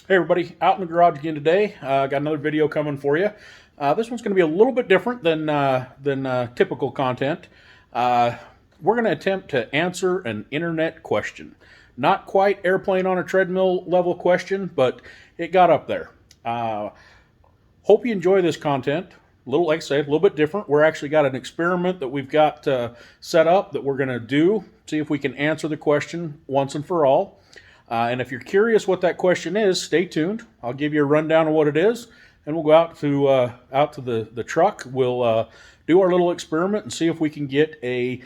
Hey everybody, out in the garage again today. Got another video coming for you. This one's going to be a little bit different than typical content. We're going to attempt to answer an internet question. Not quite airplane on a treadmill level question, but it got up there. Hope you enjoy this content. A little, like I say, a little bit different. We're actually got an experiment that we've got set up that we're going to do. See if we can answer the question once and for all. And if you're curious what that question is, stay tuned. I'll give you a rundown of what it is, and we'll go out to the truck. We'll do our little experiment and see if we can get a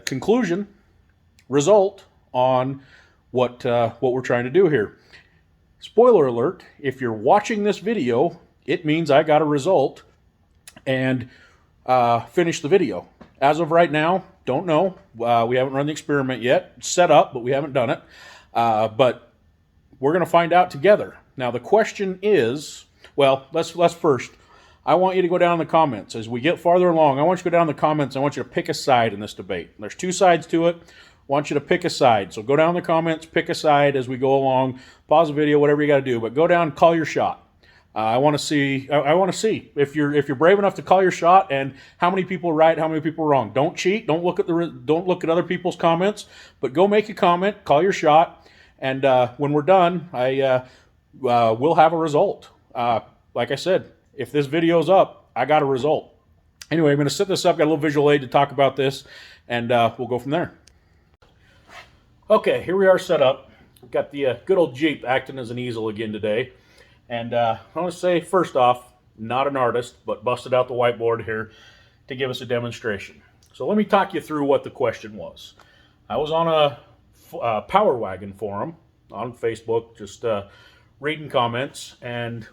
conclusion result on what we're trying to do here. Spoiler alert: if you're watching this video, it means I got a result and finished the video. As of right now, don't know. We haven't run the experiment yet. It's set up, but we haven't done it. But we're going to find out together. Now, the question is, well, let's first, I want you to go down in the comments. As we get farther along, I want you to go down in the comments. I want you to pick a side in this debate. There's two sides to it. I want you to pick a side. So go down in the comments, pick a side as we go along. Pause the video, whatever you got to do. But go down, call your shot. I want to see. I want to see if you're brave enough to call your shot and how many people are right, how many people are wrong. Don't cheat. Don't look at other people's comments. But go make a comment. Call your shot. And when we're done, we'll have a result. Like I said, if this video's up, I got a result. Anyway, I'm going to set this up. Got a little visual aid to talk about this, and we'll go from there. Okay, here we are set up. We've got the good old Jeep acting as an easel again today. And I want to say, first off, not an artist, but busted out the whiteboard here to give us a demonstration. So let me talk you through what the question was. I was on a Power Wagon forum on Facebook, just reading comments, and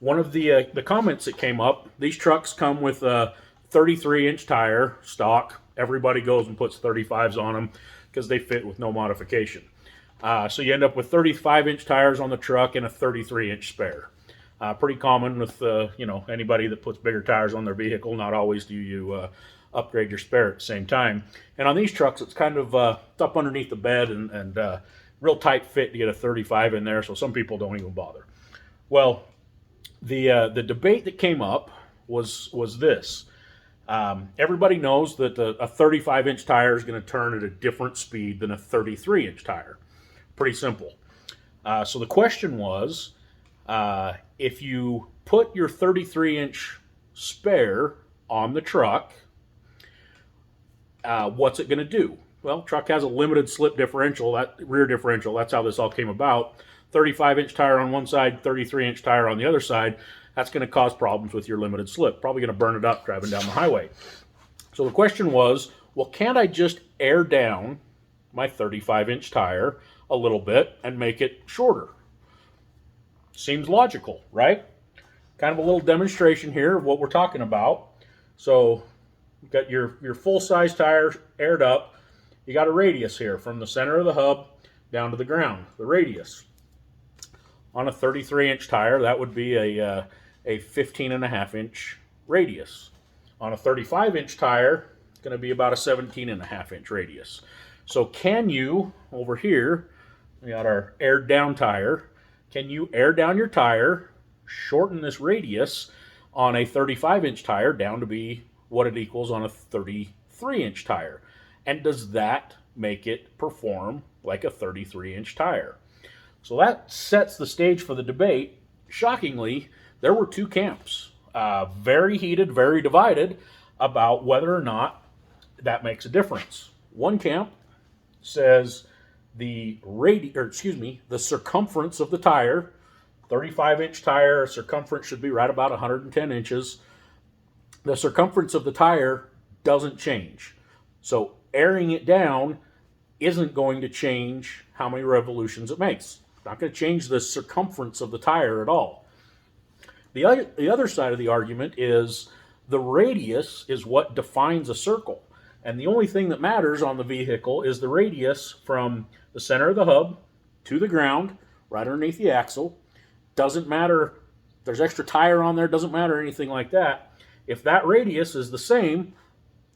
one of the comments that came up, these trucks come with a 33-inch tire, stock. Everybody goes and puts 35s on them because they fit with no modification. So you end up with 35-inch tires on the truck and a 33-inch spare. Pretty common with anybody that puts bigger tires on their vehicle. Not always do you upgrade your spare at the same time. And on these trucks, it's kind of it's up underneath the bed and real tight fit to get a 35 in there. So some people don't even bother. Well, the debate that came up was this. Everybody knows that a 35-inch tire is going to turn at a different speed than a 33-inch tire. Pretty simple. So the question was, if you put your 33-inch spare on the truck, what's it going to do? Well, truck has a limited slip differential, that rear differential. That's how this all came about. 35-inch tire on one side, 33-inch tire on the other side. That's going to cause problems with your limited slip. Probably going to burn it up driving down the highway. So the question was, well, can't I just air down my 35-inch tire a little bit and make it shorter? Seems logical, right? Kind of a little demonstration here of what we're talking about. So you've got your full-size tire aired up. You got a radius here from the center of the hub down to the ground, the radius. On a 33-inch tire, that would be a 15.5-inch radius. On a 35-inch tire, it's going to be about a 17.5-inch radius. So can you, over here, we got our aired down tire. Can you air down your tire, shorten this radius on a 35-inch tire down to be what it equals on a 33-inch tire? And does that make it perform like a 33-inch tire? So that sets the stage for the debate. Shockingly, there were two camps, very heated, very divided about whether or not that makes a difference. One camp says the circumference of the tire, 35-inch tire, circumference should be right about 110 inches. The circumference of the tire doesn't change. So airing it down isn't going to change how many revolutions it makes. It's not going to change the circumference of the tire at all. The other side of the argument is the radius is what defines a circle. And the only thing that matters on the vehicle is the radius from the center of the hub to the ground, right underneath the axle. Doesn't matter, there's extra tire on there, doesn't matter anything like that. If that radius is the same,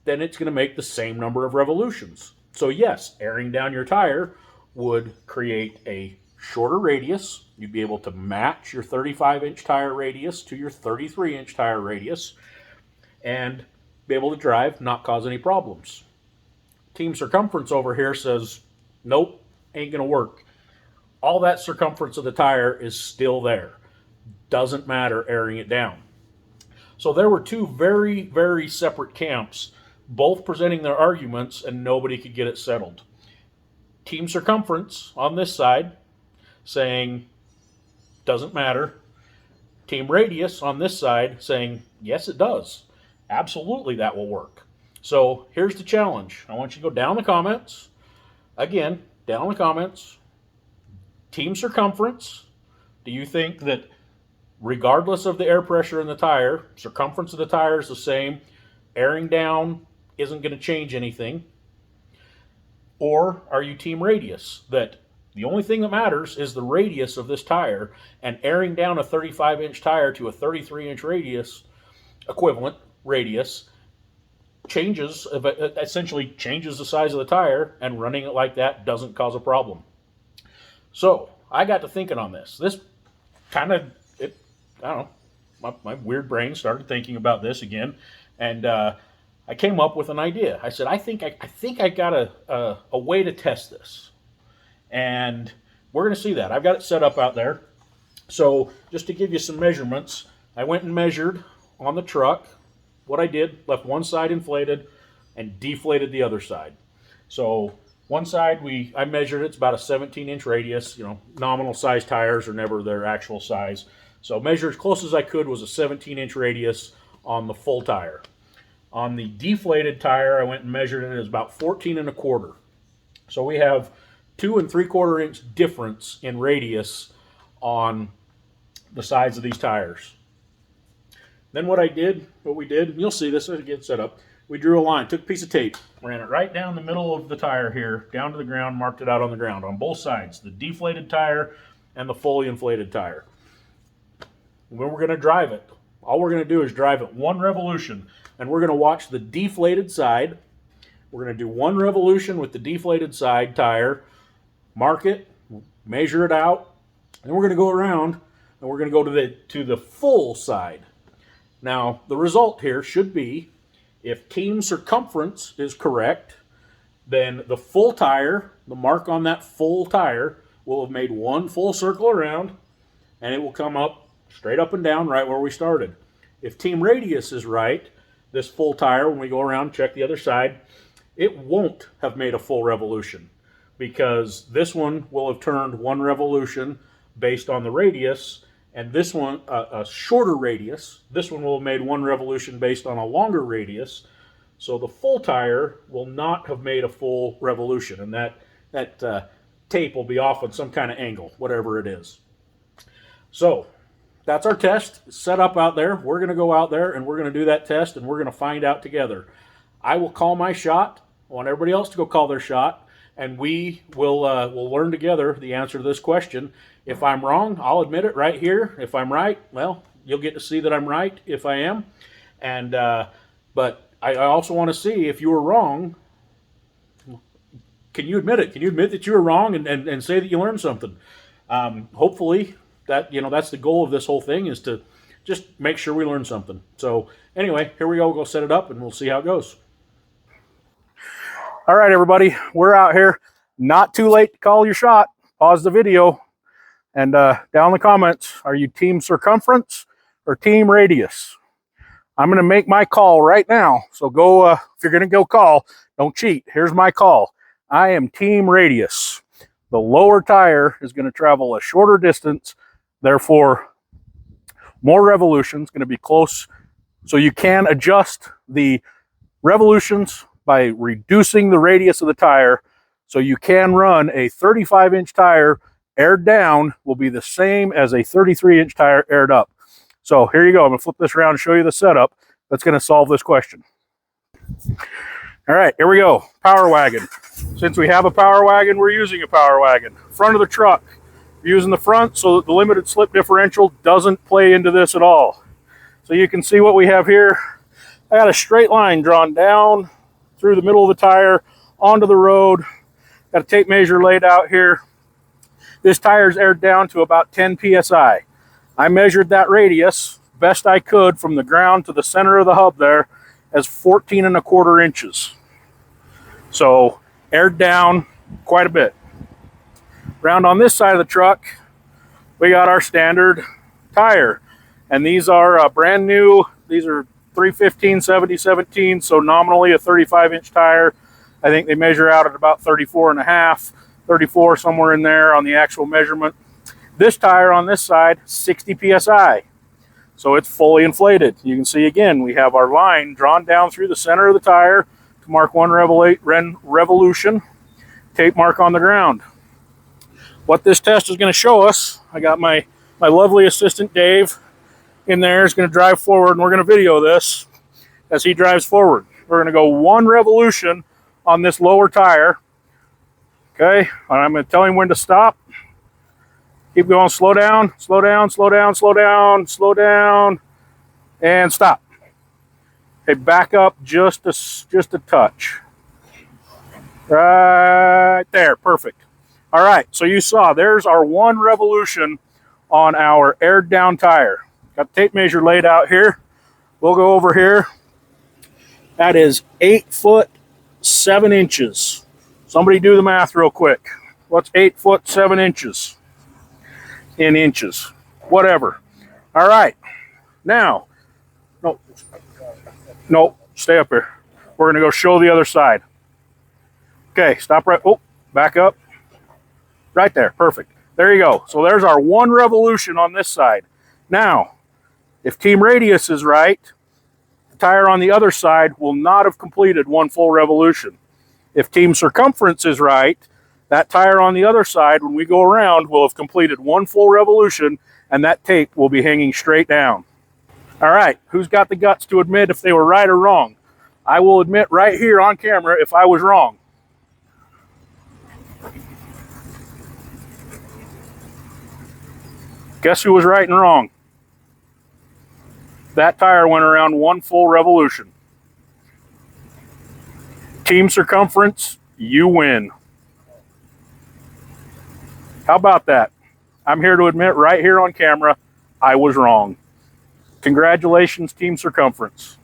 then it's going to make the same number of revolutions. So yes, airing down your tire would create a shorter radius. You'd be able to match your 35-inch tire radius to your 33-inch tire radius and be able to drive, not cause any problems. Team Circumference over here says, nope, ain't going to work. All that circumference of the tire is still there. Doesn't matter airing it down. So there were two very, very separate camps, both presenting their arguments, and nobody could get it settled. Team Circumference on this side saying, doesn't matter. Team Radius on this side saying, yes, it does. Absolutely, that will work. So here's the challenge. I want you to go down the comments. Again, down the comments. Team Circumference, do you think that regardless of the air pressure in the tire, circumference of the tire is the same, airing down isn't going to change anything? Or are you Team Radius, that the only thing that matters is the radius of this tire, and airing down a 35-inch tire to a 33-inch radius, equivalent radius, essentially changes the size of the tire, and running it like that doesn't cause a problem? So I got to thinking on this. This kind of, I don't know, my weird brain started thinking about this again, and I came up with an idea. I said, I think I got a way to test this, and we're going to see that. I've got it set up out there. So just to give you some measurements, I went and measured on the truck. What I did, left one side inflated and deflated the other side. So one side I measured, it's about a 17-inch radius. You know, nominal size tires are never their actual size. So measure as close as I could was a 17-inch radius on the full tire. On the deflated tire, I went and measured it as about 14 1/4. So we have 2 3/4 inch difference in radius on the sides of these tires. Then what we did, and you'll see this as it gets set up, we drew a line, took a piece of tape, ran it right down the middle of the tire here, down to the ground, marked it out on the ground on both sides, the deflated tire and the fully inflated tire. When we're going to drive it, all we're going to do is drive it one revolution, and we're going to watch the deflated side. We're going to do one revolution with the deflated side tire, mark it, measure it out, and we're going to go around and we're going to go to the full side. Now, the result here should be, if Team Circumference is correct, then the full tire, the mark on that full tire, will have made one full circle around, and it will come up straight up and down right where we started. If Team Radius is right, this full tire, when we go around and check the other side, it won't have made a full revolution, because this one will have turned one revolution based on the radius, and this one, a shorter radius, this one will have made one revolution based on a longer radius. So the full tire will not have made a full revolution, and that tape will be off on some kind of angle, whatever it is. So that's our test set up out there. We're going to go out there and we're going to do that test, and we're going to find out together. I will call my shot. I want everybody else to go call their shot, and we will we'll learn together the answer to this question. If I'm wrong, I'll admit it right here. If I'm right, well, you'll get to see that I'm right if I am. And but I also want to see if you were wrong. Can you admit it? Can you admit that you were wrong and say that you learned something? Hopefully, that's the goal of this whole thing, is to just make sure we learn something. So anyway, here we go. We'll go set it up and we'll see how it goes. All right, everybody, we're out here. Not too late to call your shot. Pause the video and down in the comments, are you Team Circumference or Team Radius? I'm going to make my call right now. So go, if you're going to go call, don't cheat. Here's my call. I am Team Radius. The lower tire is going to travel a shorter distance, therefore more revolutions, going to be close. So you can adjust the revolutions by reducing the radius of the tire. So you can run a 35-inch tire aired down will be the same as a 33-inch tire aired up. So here you go. I'm going to flip this around and show you the setup that's going to solve this question. All right, here we go. Power wagon. Since we have a power wagon, we're using a power wagon. Front of the truck. We're using the front so that the limited slip differential doesn't play into this at all. So you can see what we have here. I got a straight line drawn down through the middle of the tire onto the road. Got a tape measure laid out here. This tire is aired down to about 10 psi. I measured that radius best I could from the ground to the center of the hub there as 14.25 inches. So aired down quite a bit. Round on this side of the truck, we got our standard tire. And these are brand new. These are 315 7017, so nominally a 35-inch tire. I think they measure out at about 34 and a half, 34, somewhere in there on the actual measurement. This tire on this side, 60 psi. So it's fully inflated. You can see again, we have our line drawn down through the center of the tire to mark one revolution, tape mark on the ground. What this test is going to show us, I got my lovely assistant Dave in there, is going to drive forward, and we're going to video this as he drives forward. We're going to go one revolution on this lower tire. Okay, and I'm going to tell him when to stop. Keep going, slow down, slow down, slow down, slow down, slow down, and stop. Okay, back up just a touch. Right there, perfect. All right, so you saw there's our one revolution on our aired down tire. Got the tape measure laid out here. We'll go over here. That is 8 foot 7 inches. Somebody do the math real quick. What's 8 foot 7 inches? In inches, whatever. All right, now, no, stay up here. We're gonna go show the other side. Okay, stop right, oh, back up. Right there, perfect. There you go. So there's our one revolution on this side. Now, if team radius is right, the tire on the other side will not have completed one full revolution. If team circumference is right, that tire on the other side, when we go around, will have completed one full revolution, and that tape will be hanging straight down. All right, who's got the guts to admit if they were right or wrong? I will admit right here on camera if I was wrong. Guess who was right and wrong? That tire went around one full revolution. Team circumference, you win. How about that? I'm here to admit right here on camera, I was wrong. Congratulations, team circumference.